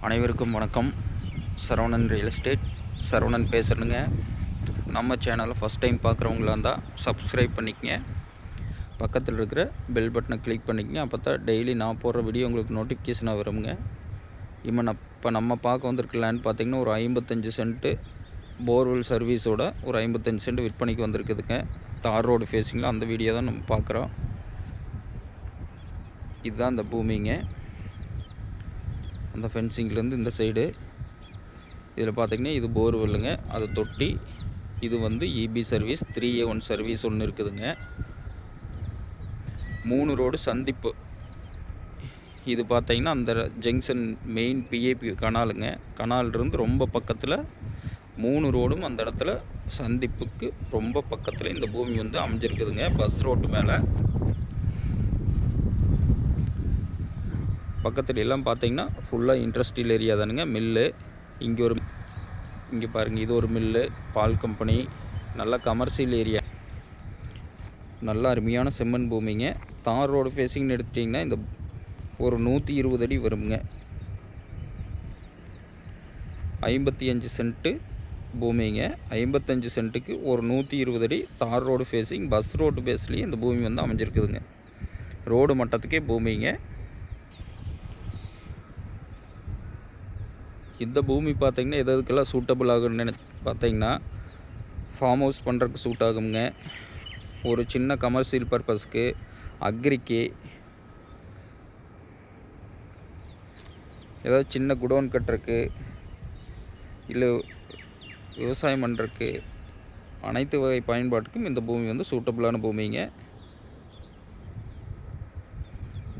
அனைவருக்கும் வணக்கம். Saravanan real estate Saravanan பேசுகிறேங்க. நம்ம சேனலை ஃபஸ்ட் டைம் பார்க்குறவங்களா இருந்தால் சப்ஸ்கிரைப் பண்ணிக்கங்க. பக்கத்தில் இருக்கிற பெல் பட்டனை கிளிக் பண்ணிக்கங்க. அப்போ தான் டெய்லி நான் போடுற வீடியோ உங்களுக்கு நோட்டிஃபிகேஷனாக வருங்க. இப்போ நம்ம பார்க்க வந்திருக்க லேண்ட் பார்த்திங்கன்னா ஒரு 55 சென்ட்டு போர்வெல் சர்வீஸோட ஒரு 55 சென்ட் விற்பனைக்கு வந்திருக்குதுங்க. தார் ரோடு ஃபேஸிங்கில் அந்த வீடியோ தான் நம்ம பார்க்குறோம். இதுதான் அந்த பூமிங்க. அந்த ஃபென்சிங்லேருந்து இந்த சைடு இதில் பார்த்திங்கன்னா இது போர்வெல்லுங்க, அது தொட்டி. இது வந்து இபி சர்வீஸ் 3A1 சர்வீஸ் ஒன்று இருக்குதுங்க. 3 ரோடு சந்திப்பு. இது பார்த்திங்கன்னா அந்த ஜங்ஷன் மெயின் பிஏபி கனாலுங்க. கனாலிருந்து ரொம்ப பக்கத்தில் 3 ரோடும் அந்த இடத்துல சந்திப்புக்கு ரொம்ப பக்கத்தில் இந்த பூமி வந்து அமைஞ்சிருக்குதுங்க. பஸ் ரோட்டு மேலே பக்கத்தில் எல்லாம் பார்த்தீங்கன்னா ஃபுல்லாக இண்டஸ்ட்ரியல் ஏரியா தானுங்க. மில்லு இங்கே பாருங்கள், இது ஒரு மில்லு, பால் கம்பெனி, நல்ல கமர்ஷியல் ஏரியா, நல்ல அருமையான செம்மண் பூமிங்க. தார் ரோடு ஃபேஸிங்னு எடுத்துட்டிங்கன்னா இந்த ஒரு 120 அடி வருங்க. 55 சென்ட்டு பூமிங்க. 55 சென்ட்டுக்கு ஒரு 120 அடி தார் ரோடு ஃபேஸிங் பஸ் ரோடு பேஸ்லேயே இந்த பூமி வந்து அமைஞ்சிருக்குதுங்க. ரோடு மட்டத்துக்கே பூமிங்க. இந்த பூமி பார்த்திங்கன்னா எதுக்கெல்லாம் சூட்டபிள் ஆகுன்னு பார்த்திங்கன்னா ஃபார்ம் ஹவுஸ் பண்ணுறதுக்கு சூட் ஆகுங்க. ஒரு சின்ன கமர்ஷியல் பர்பஸ்க்கு, அக்ரிக்கு, ஏதாவது சின்ன குடோன் கட்டுறக்கு, இல்லை விவசாயம் பண்ணுறதுக்கு, அனைத்து வகை பயன்பாட்டுக்கும் இந்த பூமி வந்து சூட்டபிளான பூமிங்க.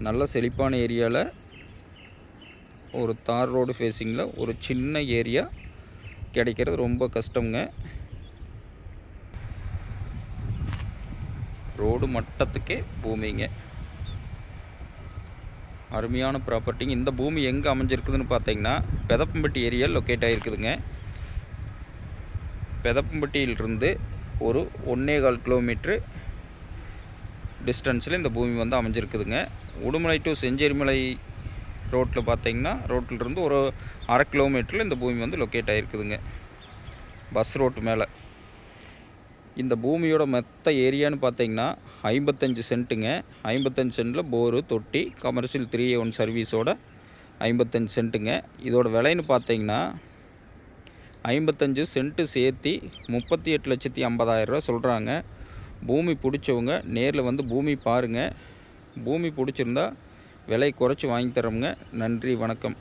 நல்ல செழிப்பான ஏரியாவில் ஒரு தார் ரோடு ஃபேஸிங்கில் ஒரு சின்ன ஏரியா கிடைக்கிறது ரொம்ப கஷ்டங்க. ரோடு மட்டத்துக்கே பூமிங்க. அருமையான ப்ராப்பர்ட்டிங்க. இந்த பூமி எங்கே அமைஞ்சிருக்குதுன்னு பார்த்தீங்கன்னா பெதப்பம்பட்டி ஏரியா லொக்கேட் ஆகிருக்குதுங்க. பெதப்பம்பட்டியிலிருந்து ஒரு 1.25 கிலோமீட்ரு டிஸ்டன்ஸில் இந்த பூமி வந்து அமைஞ்சிருக்குதுங்க. உடுமலை டு செஞ்சேரிமலை ரோட்டில் பார்த்தீங்கன்னா ரோட்டிலிருந்து ஒரு 1/2 கிலோமீட்டரில் இந்த பூமி வந்து லொக்கேட் ஆகிருக்குதுங்க, பஸ் ரோட்டு மேலே. இந்த பூமியோட மொத்த ஏரியான்னு பார்த்தீங்கன்னா 55 சென்ட்டுங்க. 55 சென்ட்டில் போரு, தொட்டி, கமர்ஷியல் 3A1 சர்வீஸோட 55 சென்ட்டுங்க. இதோட விலைன்னு பார்த்தீங்கன்னா 55 சென்ட்டு சேர்த்தி 38,50,000 சொல்கிறாங்க. பூமி பிடிச்சவங்க நேரில் வந்து பூமி பாருங்கள். பூமி பிடிச்சிருந்தா விலை குறைச்சி வாங்கி தரோங்க. நன்றி, வணக்கம்.